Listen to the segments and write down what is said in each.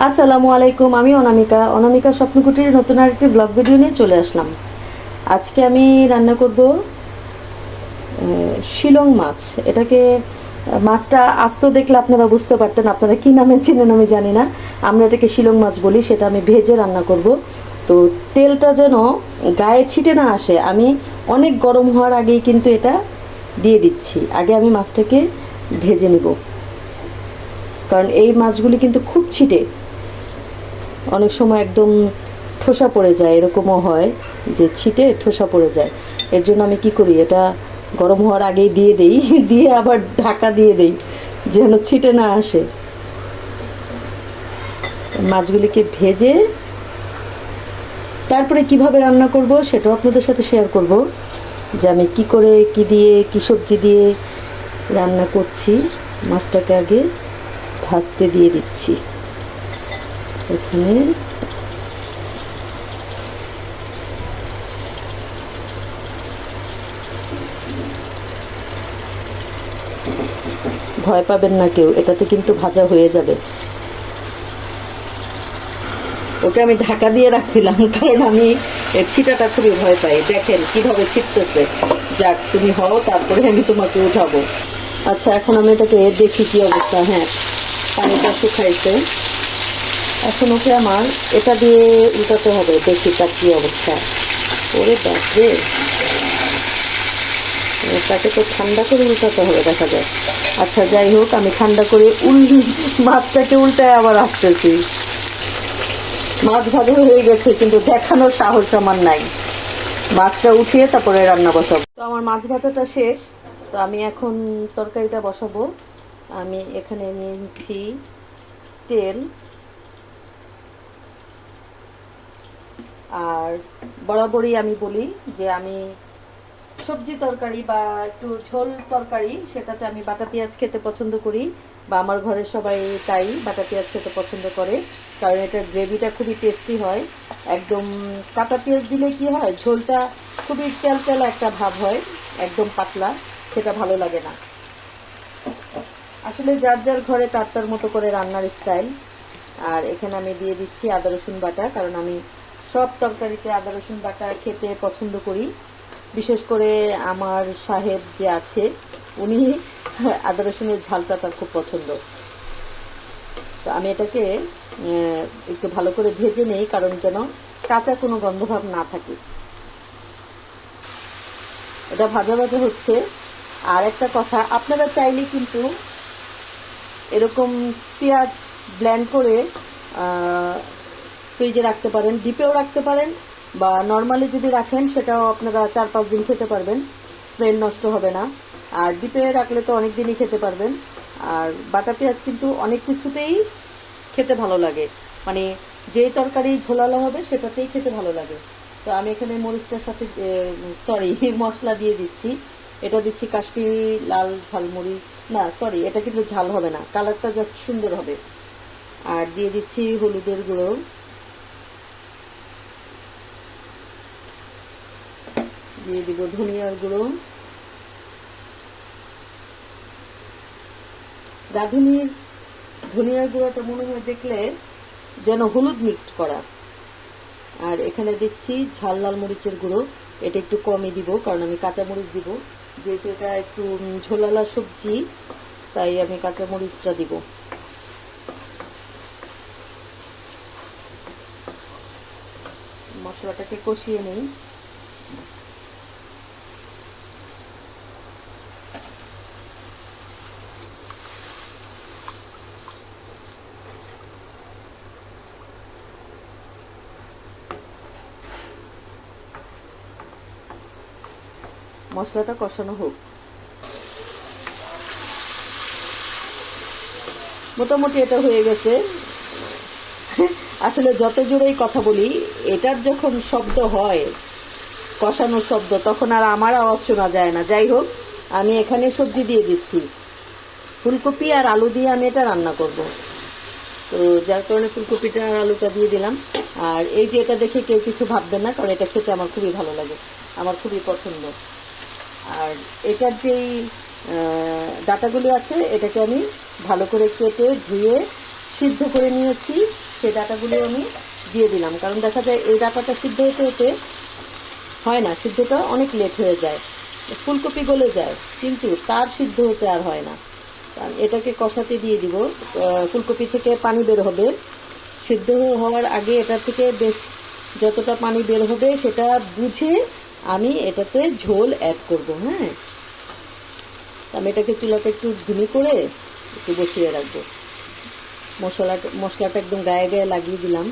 আসসালামু আলাইকুম। আমি অনামিকা স্বপ্নকুটির নতুন আরেকটি ব্লগ ভিডিও নিয়ে চলে আসলাম। আজকে আমি রান্না করব শিলং মাছ। এটাকে মাছটা আস্ত দেখলে আপনারা বুঝতে পারতেন, আপনারা কী নামে চেনেন আমি জানি না। আমরা এটাকে শিলং মাছ বলি। সেটা আমি ভেজে রান্না করব। তো তেলটা যেন গায়ে ছিটে না আসে, আমি অনেক গরম হওয়ার আগেই কিন্তু এটা দিয়ে দিচ্ছি। আগে আমি মাছটাকে ভেজে নেব, কারণ এই মাছগুলি কিন্তু খুব ছিটে, অনেক সময় একদম ঠোসা পড়ে যায়, এরকমও হয় যে ছিটে ঠোসা পড়ে যায়। এর জন্য আমি কি করি, এটা গরম হওয়ার আগেই দিয়ে দেই, দিয়ে আবার ঢাকা দিয়ে দেই যেন ছিটে না আসে। মাছগুলিকে ভেজে তারপরে কিভাবে রান্না করব সেটাও আপনাদের সাথে শেয়ার করব, যে আমি কি করে, কি দিয়ে, কি সবজি দিয়ে রান্না করছি। মাছটাকে আগে ভাজতে দিয়ে দিচ্ছি। এখানে ভয় পাবেন না কেউ, এটাতে কিন্তু ভাজা হয়ে যাবে। ওকে আমি ঢাকা দিয়ে রাখছিলাম, কারণ আমি এর ছিটাটা খুবই ভয় পাই। দেখেন কিভাবে ছিটতেছে। যাক, তুমি হও, তারপরে আমি তোমাকে উঠাবো। আচ্ছা, এখন আমি এটাকে দেখি কি অবস্থা। হ্যাঁ, পানিটা শুকাইছে। এখন ওকে আমার এটা দিয়ে উল্টাতে হবে, দেখি তার কি অবস্থা। ওরে বাপরে, তাকে তো ঠান্ডা করে উল্টাতে হবে, দেখা যায়। আচ্ছা, যাই হোক, আমি ঠান্ডা করে মাছটাকে উল্টায় আবার আসতেছি। মাছ ভাজা হয়ে গেছে, কিন্তু দেখানোর সাহস আমার নাই। মাছটা উঠিয়ে তারপরে রান্না বসাবো। তো আমার মাছ ভাজাটা শেষ। তো আমি এখন তরকারিটা বসাবো। আমি এখানে নিয়েছি তেল, আর বরাবরই আমি বলি যে আমি সবজি তরকারি বা একটু ঝোল তরকারি, সেটাতে আমি বাটা পেঁয়াজ খেতে পছন্দ করি, বা আমার ঘরের সবাই তাই বাটা পেঁয়াজ খেতে পছন্দ করে, কারণ এটার গ্রেভিটা খুবই টেস্টি হয়। একদম কাঁচা পেঁয়াজ দিলে কি হয়, ঝোলটা খুবই তেল তেল একটা ভাব হয়, একদম পাতলা, সেটা ভালো লাগে না। আসলে যার যার ঘরে তার তার মতো করে রান্নার স্টাইল। আর এখানে আমি দিয়ে দিচ্ছি আদা রসুন বাটা, কারণ আমি সব তরকারিতে আদা রসুন বাটা খেতে পছন্দ করি। বিশেষ করে আমার সাহেব যে আছে, উনি আদা রসুনের ঝালটা তার খুব পছন্দ। তো আমি এটাকে একটু ভালো করে ভেজে নেই, কারণ যেন কাঁচা কোনো গন্ধভাব না থাকে। এটা ভাজা ভাজা হচ্ছে। আর একটা কথা, আপনারা চাইলে কিন্তু এরকম পেঁয়াজ ব্লেন্ড করে ফ্রিজে রাখতে পারেন, ডিপেও রাখতে পারেন, বা নর্মালি যদি রাখেন সেটাও আপনারা 4-5 দিন খেতে পারবেন, স্মেল নষ্ট হবে না। আর ডিপে রাখলে তো অনেক দিনই খেতে পারবেন। আর বাটা পেঁয়াজ কিন্তু অনেক কিছুতেই খেতে ভালো লাগে, মানে যে তরকারি ঝোলালো হবে সেটাতেই খেতে ভালো লাগে। তো আমি এখানে মরিচটার সাথে মশলা দিয়ে দিচ্ছি। এটা দিচ্ছি কাশ্মীরি লাল ঝালমরিচ, না সরি, এটা কিন্তু ঝাল হবে না, কালারটা জাস্ট সুন্দর হবে। আর দিয়ে দিচ্ছি হলুদের গুঁড়ো, দিয়ে দিব ধনিয়ার গুঁড়ো। রাঁধুনির ধনিয়ার গুঁড়োটা মনে হয় দেখলে যেন হলুদ মিক্সড করা। আর এখানে দিচ্ছি ঝাল লাল মরিচের গুঁড়ো, এটা একটু কমই দিব, কারণ আমি কাঁচা মরিচ দিব, যেহেতু এটা একটু ঝোলালা সবজি, তাই আমি কাঁচা মরিচটা দিব। মশলাটাকে কষিয়ে নিই। মশলাটা কষানো হোক। মোটামুটি এটা হয়ে গেছে। আসলে যত জোরেই কথা বলি, এটার যখন শব্দ হয়, কষানোর শব্দ, তখন আর আমার আওয়াজ শোনা যায় না। যাই হোক, আমি এখানে সবজি দিয়ে দিচ্ছি, ফুলকপি আর আলু দিয়ে আমি এটা রান্না করব। তো যার কারণে ফুলকপিটা আর আলুটা দিয়ে দিলাম। আর এই যে এটা দেখে কেউ কিছু ভাববেন না, কারণ এটা খেতে আমার খুবই ভালো লাগে, আমার খুবই পছন্দ। আর এটার যেই ডাটাগুলি আছে, এটাকে আমি ভালো করে কেটে ধুয়ে সিদ্ধ করে নিয়েছি। সেই ডাঁটাগুলো আমি দিয়ে দিলাম, কারণ দেখা যায় এই ডাঁটাটা সিদ্ধ হতে হতে হয় না, সিদ্ধটা অনেক লেট হয়ে যায়, ফুলকপি গলে যায় কিন্তু তার সিদ্ধ হতে আর হয় না। এটাকে কষাতে দিয়ে দিব, ফুলকপি থেকে পানি বের হবে, সিদ্ধ হওয়ার আগে এটা থেকে বেশ যতটা পানি বের হবে সেটা বুঝে আমি এটাতে ঝোল অ্যাড করব। হ্যাঁ, আমি এটাকে চুলাটা একটু ধিমি করে একটু বসিয়ে রাখবো। মশলাটা একদম গায়ে গায়ে লাগিয়ে দিলাম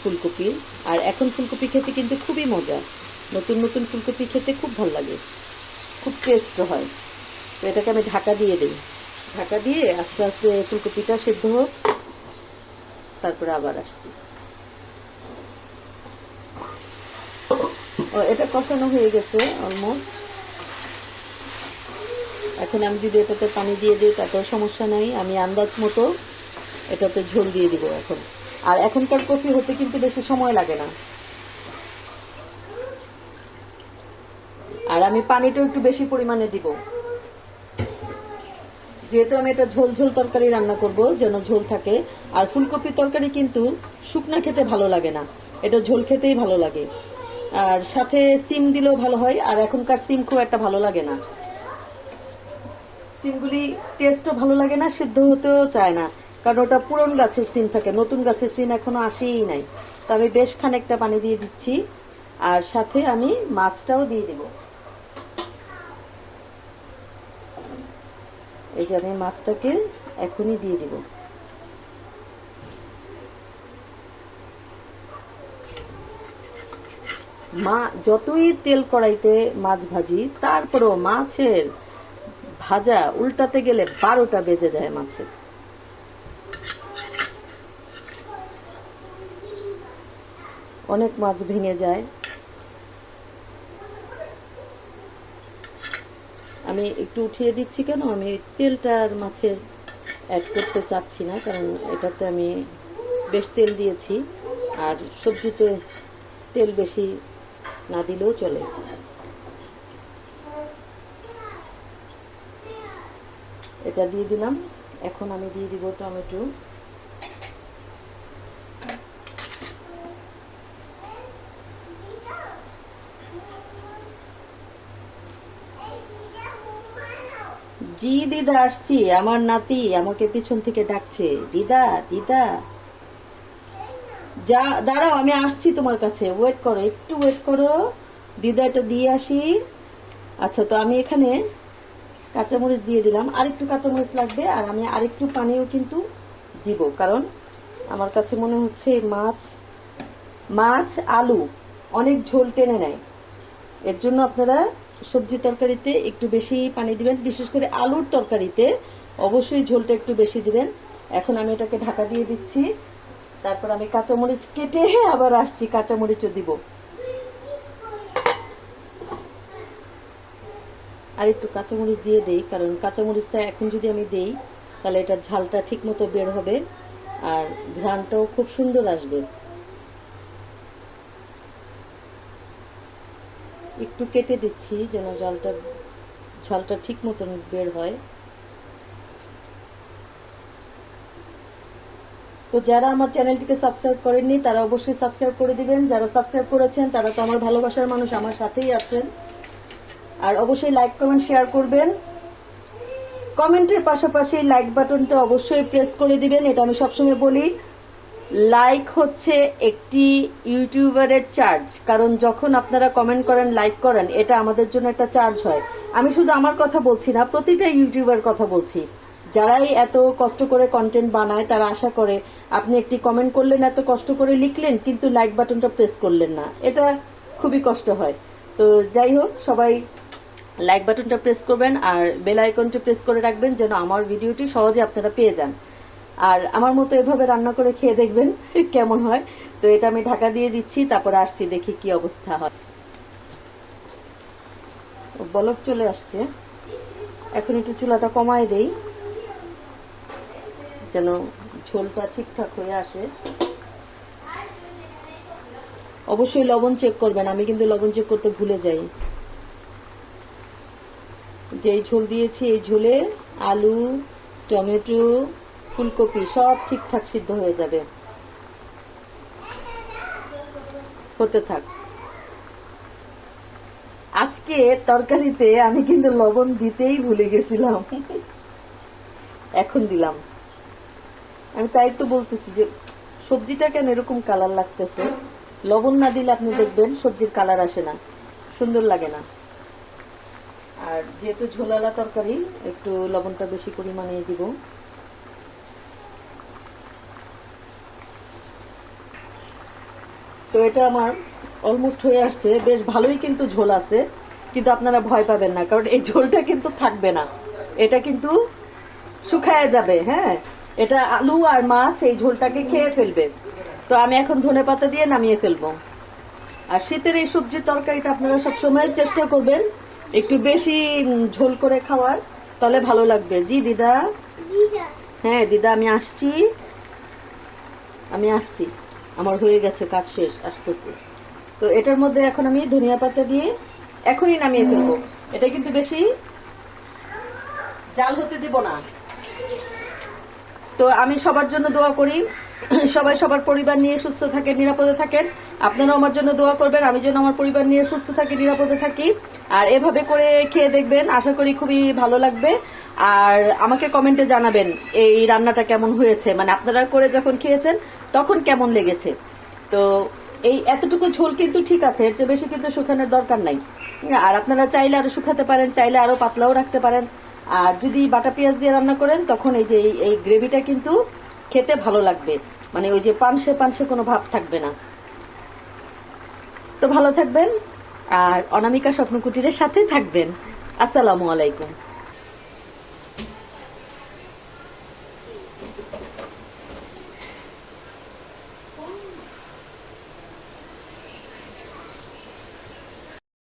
ফুলকপি। আর এখন ফুলকপি খেতে কিন্তু খুবই মজা, নতুন নতুন ফুলকপি খেতে খুব ভালো লাগে, খুব টেস্ট হয়। তো এটাকে আমি ঢাকা দিয়ে দিই, ঢাকা দিয়ে আস্তে আস্তে ফুলকপিটা সেদ্ধ হোক, তারপরে আবার আসছি। এটা কষানো হয়ে গেছে অলমোস্ট। এখন আমি যদি এটাতে পানি দিয়ে দিই তাতেও সমস্যা নাই, আমি আন্দাজ মতো এটাতে ঝোল দিয়ে দিব এখন। আর এখনকার কফি হতে কিন্তু বেশি সময় লাগে না। আর আমি পানিটাও একটু বেশি পরিমাণে দিব, যেহেতু আমি এটা ঝোল ঝোল তরকারি রান্না করব, যেন ঝোল থাকে। আর ফুলকপির তরকারি কিন্তু শুকনা খেতে ভালো লাগে না, এটা ঝোল খেতেই ভালো লাগে। আর সাথে সিম দিলেও ভালো হয়, আর এখনকার সিম খুব একটা ভালো লাগে না, সিমগুলি টেস্টও ভালো লাগে না, সিদ্ধ হতেও চায় না, কারণ ওটা পুরন গাছের সিম থাকে, নতুন গাছের সিম এখনো আসেই নাই। তো আমি বেশ খানিকটা পানি দিয়ে দিচ্ছি, আর সাথে আমি মাছটাও দিয়ে দিব। এই যে আমি মাছটাকে এখনই দিয়ে দিব। মা যতই তেল কড়াইতে মাছ ভাজি, তারপরেও মাছের ভাজা উল্টাতে গেলে 12টা বেজে যায় মাছের। অনেক মাছ ভেঙে যায়। আমি একটু উঠিয়ে দিচ্ছি কেন, আমি তেলটা আর মাছের অ্যাড করতে চাচ্ছি না, কারণ এটাতে আমি বেশ তেল দিয়েছি, আর সবজিতে তেল বেশি না দিলেও চলে। এটা দিয়ে দিলাম। এখন আমি দিয়ে দিব টমেটো। জি দিদা আসছি, আমার নাতি আমাকে পিছন থেকে ডাকছে, দিদা দিদা। যা, দাঁড়াও আমি আসছি তোমার কাছে, ওয়েট করো, একটু ওয়েট করো, দিদা এটা দিয়ে আসি। আচ্ছা, তো আমি এখানে কাঁচামরিচ দিয়ে দিলাম, আরেকটু কাঁচামরিচ লাগবে, আর আমি আরেকটু পানিও কিন্তু দিব, কারণ আমার কাছে মনে হচ্ছে মাছ আলু অনেক ঝোল টেনে নেয়, এর জন্য আপনারা সবজি তরকারিতে একটু বেশি পানি দিবেন, বিশেষ করে আলুর তরকারিতে অবশ্যই ঝোলটা একটু বেশি দিবেন। এখন আমি এটাকে ঢাকা দিয়ে দিচ্ছি, তারপর আমি কাঁচামরিচ কেটে আবার আসছি, কাঁচামরিচও দিব। আর একটু কাঁচামরিচ দিয়ে দেই, কারণ কাঁচামরিচটা এখন যদি আমি দেই তাহলে এটার ঝালটা ঠিক মতো বের হবে, আর ঘ্রাণটাও খুব সুন্দর আসবে। একটু কেটে দিচ্ছি যেন ঝালটা ঠিক মতন বের হয়। তো যারা আমার চ্যানেলটিকে সাবস্ক্রাইব করেননি তারা অবশ্যই সাবস্ক্রাইব করে দিবেন, যারা সাবস্ক্রাইব করেছেন তারা তো আমার ভালোবাসার মানুষ, আমার সাথেই আছেন। আর অবশ্যই লাইক কমেন্ট শেয়ার করবেন, কমেন্টের পাশাপাশি লাইক বাটনটা অবশ্যই প্রেস করে দিবেন। এটা আমি সবসময় বলি, লাইক হচ্ছে একটি ইউটিউবারের চার্জ, কারণ যখন আপনারা কমেন্ট করেন, লাইক করেন, এটা আমাদের জন্য একটা চার্জ হয়। আমি শুধু আমার কথা বলছি না, প্রতিটা ইউটিউবার কথা বলছি, যারাই এত কষ্ট করে কন্টেন্ট বানায় তারা আশা করে আপনি একটি কমেন্ট করলেন, এত কষ্ট করে লিখলেন, কিন্তু লাইক বাটনটা প্রেস করলেন না, এটা খুবই কষ্ট হয়। তো যাই হোক, সবাই লাইক বাটনটা প্রেস করবেন, আর বেল আইকনটি প্রেস করে রাখবেন, যেন আমার ভিডিওটি সহজে আপনারা পেয়ে যান। আর আমার মতো এভাবে রান্না করে খেয়ে দেখবেন কেমন হয়। তো এটা আমি ঢাকা দিয়ে দিচ্ছি, তারপরে আসছি, দেখি কি অবস্থা হয়। বলক চলে আসছে, এখন একটু চুলাটা কমায় দেই যেন ঝোলটা ঠিকঠাক হয়ে আসে। অবশ্যই লবণ চেক করবেন, আমি কিন্তু লবণ চেক করতে ভুলে যাই। যে ঝোল দিয়েছি, এই ঝোলে আলু, টমেটো, ফুলকপি সব ঠিকঠাক সিদ্ধ হয়ে যাবে। হতে থাক। আজকে তরকারিতে আমি কিন্তু লবণ দিতেই ভুলে গেছিলাম, এখন দিলাম। আমি তাই তো বলতেছি যে সবজিটা কেন এরকম কালার লাগতেছে। লবণ না দিলে আপনি দেখবেন সবজির কালার আসে না, সুন্দর লাগে না। আর যেহেতু ঝোলালা তরকারি, একটু লবণটা বেশি পরিমাণে দিব। তো এটা আমার অলমোস্ট হয়ে আসছে, বেশ ভালোই কিন্তু ঝোল আছে। কিন্তু আপনারা ভয় পাবেন না, কারণ এই ঝোলটা কিন্তু থাকবে না, এটা কিন্তু শুকায় যাবে। হ্যাঁ, এটা আলু আর মাছ এই ঝোলটাকে খেয়ে ফেলবে। তো আমি এখন ধনেপাতা দিয়ে নামিয়ে ফেলবো। আর শীতের এই সবজির তরকারিটা আপনারা সবসময় চেষ্টা করবেন একটু বেশি ঝোল করে খাওয়ার, তাহলে ভালো লাগবে। জি দিদা। হ্যাঁ দিদা, আমি আসছি, আমার হয়ে গেছে, কাজ শেষ, আসতেছি। তো এটার মধ্যে এখন আমি ধনিয়া পাতা দিয়ে এখনই নামিয়ে ফেলবো। এটা কিন্তু বেশি জাল হতে দিব না। তো আমি সবার জন্য দোয়া করি, সবাই সবার পরিবার নিয়ে সুস্থ থাকেন, নিরাপদে থাকেন। আপনারাও আমার জন্য দোয়া করবেন, আমি যেন আমার পরিবার নিয়ে সুস্থ থাকি, নিরাপদে থাকি। আর এভাবে করে খেয়ে দেখবেন, আশা করি খুবই ভালো লাগবে। আর আমাকে কমেন্টে জানাবেন এই রান্নাটা কেমন হয়েছে, মানে আপনারা করে যখন খেয়েছেন তখন কেমন লেগেছে। তো এই এতটুকু ঝোল কিন্তু ঠিক আছে, এর চেয়ে বেশি কিন্তু শুকানোর দরকার নাই। আর আপনারা চাইলে আরো শুকাতে পারেন, চাইলে আরো পাতলাও রাখতে পারেন। আর যদি বাটা পেঁয়াজ দিয়ে রান্না করেন তখন এই যে এই গ্রেভিটা কিন্তু খেতে ভালো লাগবে, মানে ওই যে পানসে পানসে কোনো ভাব থাকবে না। তো ভালো থাকবেন আর অনামিকা স্বপ্নকুটিরের সাথে থাকবেন। আসসালামু আলাইকুম।